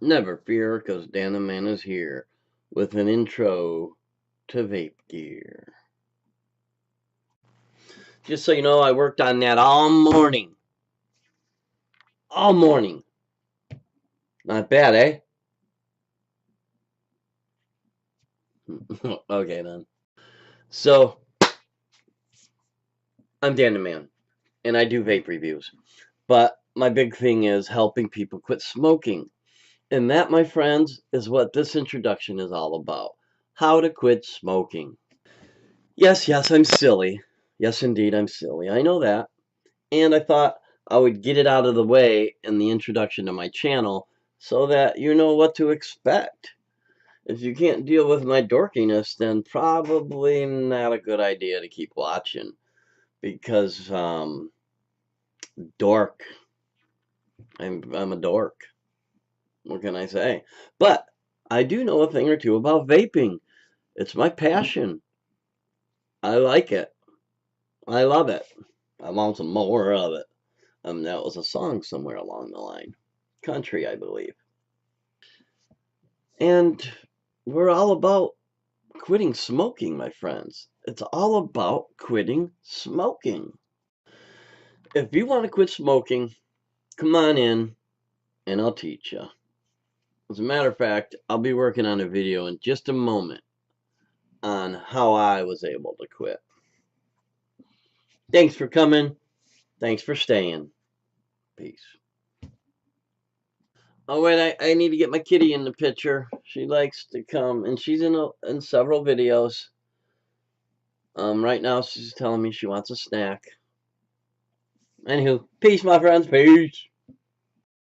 Never fear, 'cause Dan the Man is here with an intro to vape gear. Just so you know, I worked on that all morning. All morning. Not bad, eh? Okay, then. So, I'm Dan the Man, and I do vape reviews. But my big thing is helping people quit smoking. And that, my friends, is what this introduction is all about. How to quit smoking. Yes, I'm silly. Yes, indeed, I'm silly. I know that. And I thought I would get it out of the way in the introduction to my channel so that you know what to expect. If you can't deal with my dorkiness, then probably not a good idea to keep watching because dork. I'm a dork. What can I say? But I do know a thing or two about vaping. It's my passion. I like it. I love it. I want some more of it. That was a song somewhere along the line. Country, I believe. And we're all about quitting smoking, my friends. It's all about quitting smoking. If you want to quit smoking, come on in and I'll teach you. As a matter of fact, I'll be working on a video in just a moment on how I was able to quit. Thanks for coming. Thanks for staying. Peace. Oh wait, I need to get my kitty in the picture. She likes to come, and she's in several videos. Right now she's telling me she wants a snack. Anywho, peace, my friends. Peace.